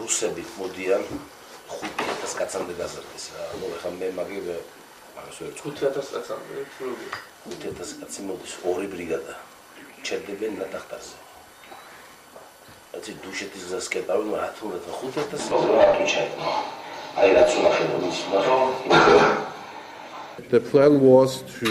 რუსები მოდიან 5000 კაცამდე გაზრდის რა. ნუ ეხლა მე მაგივე მაგას ვერ 5000 კაცამდე 5000 კაცი მოდის ორი ბრიგადა. ჩერდებიან ნატახტარზე. Ați dușeți să scăpau în ratul de trecut, să ai The plan was to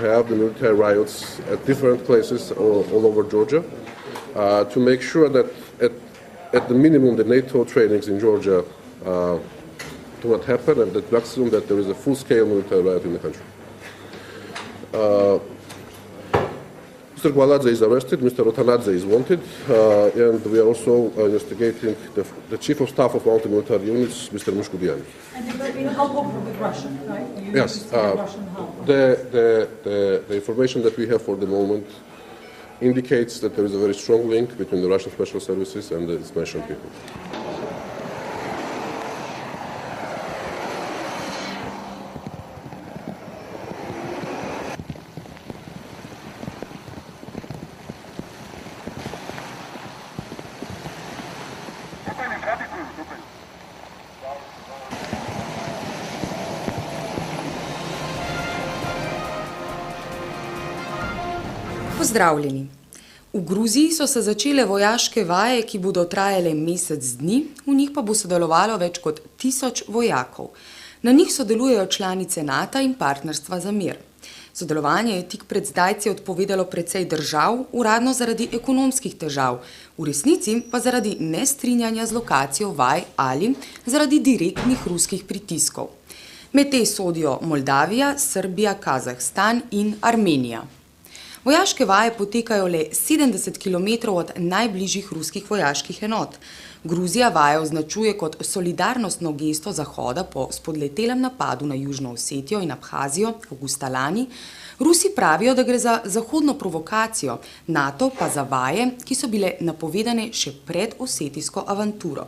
have the military riots at different places all over Georgia to make sure that at the minimum the NATO trainings in Georgia do not happen, and at maximum that there is a full-scale military riot in the country. Mr. Gvaladze is arrested, Mr. Rotanadze is wanted, and we are also investigating the Chief of Staff of multi-military units, Mr. Mushkudiani. And you've been helpful with Russian, right? Yes. Russian help. The information that we have for the moment indicates that there is a very strong link between the Russian special services and the mentioned people. Pozdravljeni. V Gruziji so se začele vojaške vaje, ki bodo trajale mesec dni, v njih pa bo sodelovalo več kot 1000 vojakov. Na njih sodelujejo članice NATO in Partnerstva za mir. Sodelovanje je tik pred zdajci odpovedalo precej držav, uradno zaradi ekonomskih težav, v resnici pa zaradi nestrinjanja z lokacijo vaj ali zaradi direktnih ruskih pritiskov. Med te sodijo Moldavija, Srbija, Kazahstan in Armenija. Vojaške vaje potekajo le 70 km od najbližjih ruskih vojaških enot. Gruzija vaje označuje kot solidarnostno gesto Zahoda po spodletelem napadu na Južno Osetijo in Abhazijo avgusta lani. Rusi pravijo, da gre za zahodno provokacijo, NATO pa za vaje, ki so bile napovedane še pred osetijsko avanturo.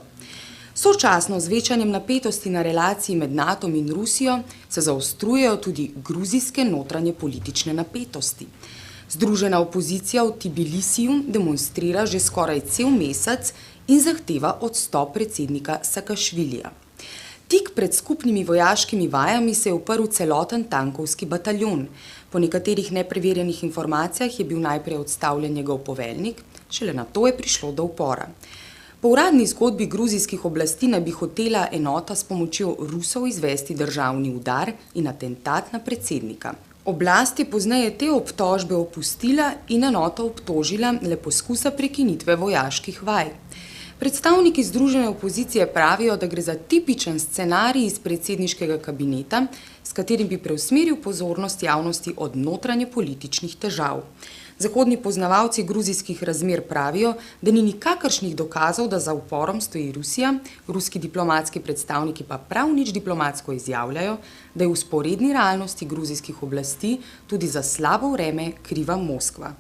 Sočasno z večanjem napetosti na relaciji med NATO in Rusijo se zaostrujejo tudi gruzijske notranje politične napetosti. Združena opozicija v Tbilisiju demonstrira že skoraj cel mesec in zahteva odstop predsednika Sakašvilija. Tik pred skupnimi vojaškimi vajami se je uprl celoten tankovski bataljon. Po nekaterih nepreverjenih informacijah je bil najprej odstavljen njegov poveljnik, šele nato je prišlo do upora. Po uradni zgodbi gruzijskih oblasti naj bi hotela enota s pomočjo Rusov izvesti državni udar in atentat na predsednika. Oblast je pozneje te obtožbe opustila in enoto obtožila le poskusa prekinitve vojaških vaj. Predstavniki združene opozicije pravijo, da gre za tipičen scenarij iz predsedniškega kabineta, s katerim bi preusmeril pozornost javnosti od notranje političnih težav. Zahodni poznavalci gruzijskih razmer pravijo, da ni nikakršnih dokazov, da za uporom stoji Rusija, ruski diplomatski predstavniki pa prav nič diplomatsko izjavljajo, da je v vzporedni realnosti gruzijskih oblasti tudi za slabo vreme kriva Moskva.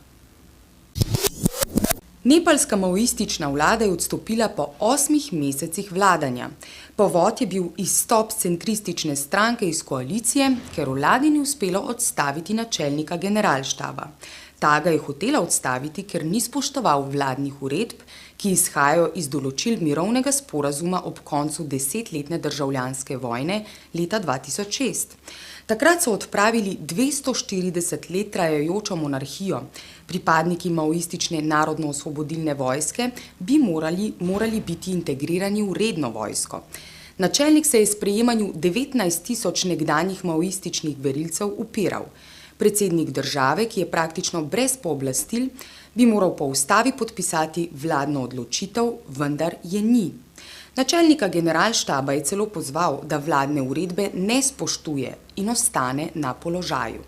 Nepalska maoistična vlada je odstopila po 8 mesecih vladanja. Povod je bil izstop centristične stranke iz koalicije, ker vladi ni uspelo odstaviti načelnika generalštaba. Ta ga je hotela odstaviti, ker ni spoštoval vladnih uredb, ki izhajajo iz določil mirovnega sporazuma ob koncu 10-letne državljanske vojne leta 2006. Takrat so odpravili 240 let trajajočo monarhijo. Pripadniki maoistične narodno-osvobodilne vojske bi morali biti integrirani v redno vojsko. Načelnik se je sprejemanju 19.000 nekdanjih maoističnih gverilcev upiral. Predsednik države, ki je praktično brez pooblastil, bi moral po ustavi podpisati vladno odločitev, vendar je ni. Načelnika generalštaba je celo pozval, da vladne uredbe ne spoštuje in ostane na položaju.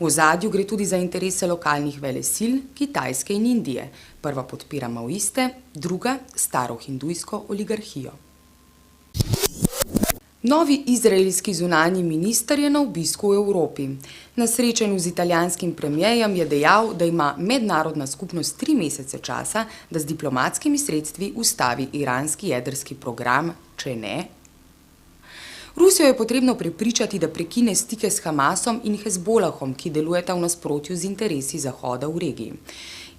V ozadju gre tudi za interese lokalnih velesil, Kitajske in Indije. Prva podpira maoiste, druga staro hindujsko oligarhijo. Novi izraelski zunanji minister je na obisku v Evropi. Na srečanju z italijanskim premierjem je dejal, da ima mednarodna skupnost 3 mesece časa, da z diplomatskimi sredstvi ustavi iranski jedrski program, če ne. Rusijo je potrebno prepričati, da prekine stike s Hamasom in Hezbolahom, ki delujeta v nasprotju z interesi Zahoda v regiji.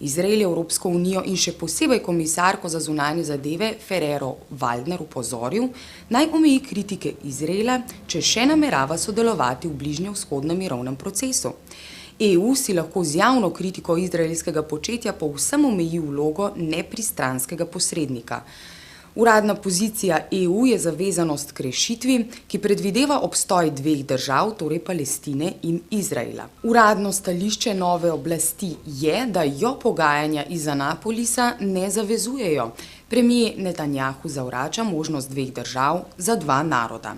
Izrael je Evropsko unijo in še posebej komisarko za zunanje zadeve Ferrero Waldner upozoril, naj omeji kritike Izraela, če še namerava sodelovati v bližnjevzhodnem mirovnem procesu. EU si lahko z javno kritiko izraelskega početja povsem omeji vlogo nepristranskega posrednika. Uradna pozicija EU je zavezanost k rešitvi, ki predvideva obstoj dveh držav, torej Palestine in Izraela. Uradno stališče nove oblasti je, da jo pogajanja iz Anapolisa ne zavezujejo. Premijer Netanjahu zavrača možnost dveh držav za dva naroda.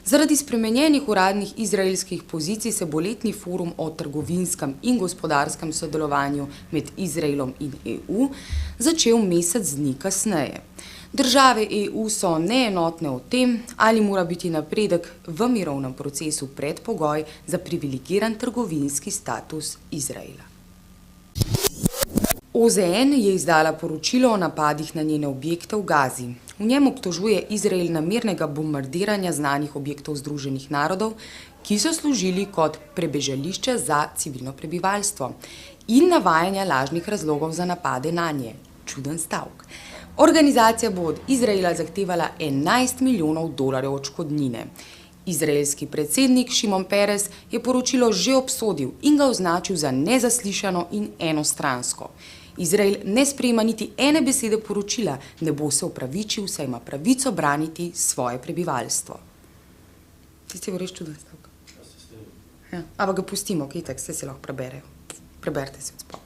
Zaradi spremenjenih uradnih izraelskih pozicij se bo letni forum o trgovinskem in gospodarskem sodelovanju med Izraelom in EU začel mesec dni kasneje. Države EU so neenotne o tem, ali mora biti napredek v mirovnem procesu predpogoj za privilegiran trgovinski status Izraela. OZN je izdala poročilo o napadih na njene objekte v Gazi. V njem obtožuje Izrael namernega bombardiranja znanih objektov Združenih narodov, ki so služili kot prebežališče za civilno prebivalstvo, in navajanja lažnih razlogov za napade nanje. Čuden stavek. Organizacija bo od Izraela zahtevala $11 milijonov odškodnine. Izraelski predsednik Šimon Peres je poročilo že obsodil in ga označil za nezaslišano in enostransko. Izrael ne sprejema niti ene besede poročila, ne bo se opravičil, saj ima pravico braniti svoje prebivalstvo. Tisti je res čuden stavek. Ja, ampak ga pustimo, kaj tak se lahko preberejo. Preberite si od spod.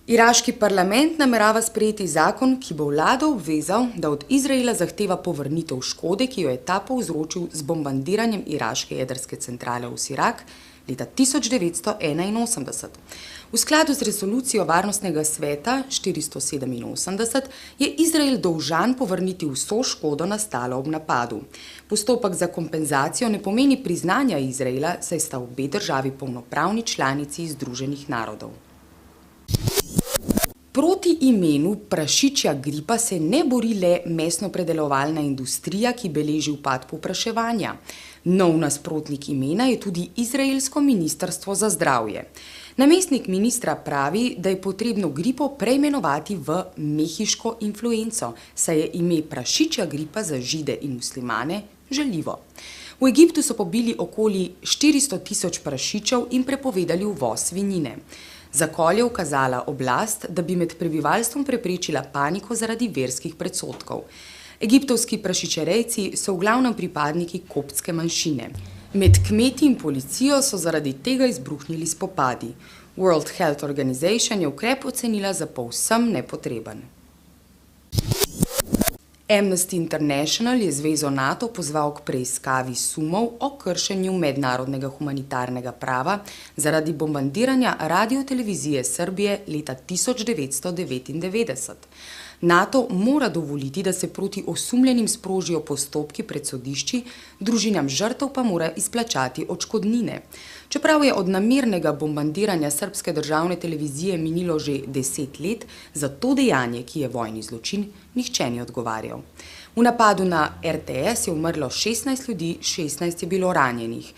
Iraški parlament namerava sprejeti zakon, ki bo vlado obvezal, da od Izraela zahteva povrnitev škode, ki jo je ta povzročil z bombardiranjem iraške jedrske centrale v Sirak leta 1981. V skladu z resolucijo Varnostnega sveta 487 je Izrael dolžan povrniti vso škodo nastalo ob napadu. Postopek za kompenzacijo ne pomeni priznanja Izraela, saj sta obe državi polnopravni članici Združenih narodov. Proti imenu prašičja gripa se ne bori le mesnopredelovalna industrija, ki beleži upad povpraševanja. Nov nasprotnik imena je tudi izraelsko ministrstvo za zdravje. Namestnik ministra pravi, da je potrebno gripo preimenovati v mehiško influenco, saj je ime prašičja gripa za Žide in muslimane žaljivo. V Egiptu so pobili okoli 400.000 prašičev in prepovedali uvoz svinjine. Zakol je ukazala oblast, da bi med prebivalstvom preprečila paniko zaradi verskih predsodkov. Egiptovski prašičerejci so v glavnem pripadniki koptske manjšine. Med kmeti in policijo so zaradi tega izbruhnili spopadi. World Health Organization je ukrep ocenila za povsem nepotreben. Amnesty International je zvezo NATO pozval k preiskavi sumov o kršenju mednarodnega humanitarnega prava zaradi bombardiranja radiotelevizije Srbije leta 1999. NATO mora dovoliti, da se proti osumljenim sprožijo postopki pred sodišči, družinam žrtev pa mora izplačati odškodnine. Čeprav je od namernega bombardiranja srbske državne televizije minilo že 10 let, za to dejanje, ki je vojni zločin, nihče ni odgovarjal. V napadu na RTS je umrlo 16 ljudi, 16 je bilo ranjenih.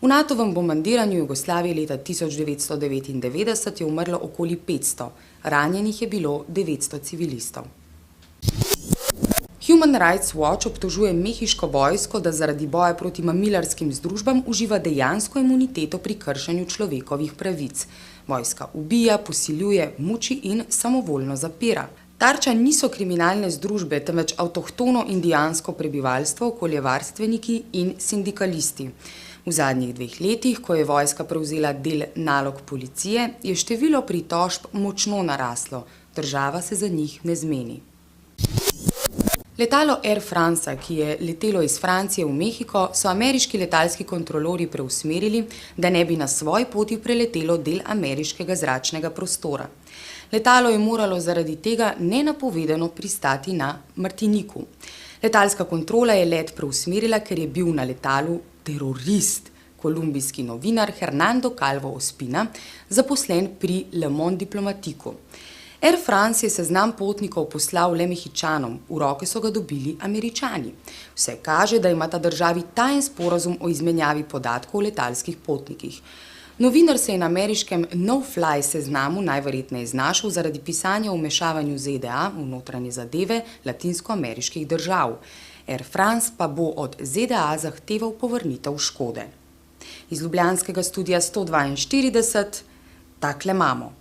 V NATO-vem bombardiranju Jugoslavije leta 1999 je umrlo okoli 500, ranjenih je bilo 900 civilistov. Human Rights Watch obtožuje mehiško vojsko, da zaradi boja proti mamilarskim združbam uživa dejansko imuniteto pri kršenju človekovih pravic. Vojska ubija, posiljuje, muči in samovoljno zapira. Tarča niso kriminalne združbe, temveč avtohtono indijansko prebivalstvo, okoljevarstveniki in sindikalisti. V zadnjih 2 letih, ko je vojska prevzela del nalog policije, je število pritožb močno naraslo. Država se za njih ne zmeni. Letalo Air France, ki je letelo iz Francije v Mehiko, so ameriški letalski kontrolorji preusmerili, da ne bi na svoji poti preletelo del ameriškega zračnega prostora. Letalo je moralo zaradi tega nenapovedano pristati na Martiniku. Letalska kontrola je let preusmerila, ker je bil na letalu terorist, kolumbijski novinar Hernando Calvo Ospina, zaposlen pri Le Monde Diplomatiku. Air France je seznam potnikov poslal le Mehičanom, v roke so ga dobili Američani. Vse kaže, da ima ta državi tajen sporazum o izmenjavi podatkov o letalskih potnikih. Novinar se je na ameriškem no-fly seznamu najverjetneje znašel zaradi pisanja o vmešavanju ZDA v notranje zadeve latinskoameriških držav. Air France pa bo od ZDA zahteval povrnitev škode. Iz ljubljanskega studia 142 takle imamo.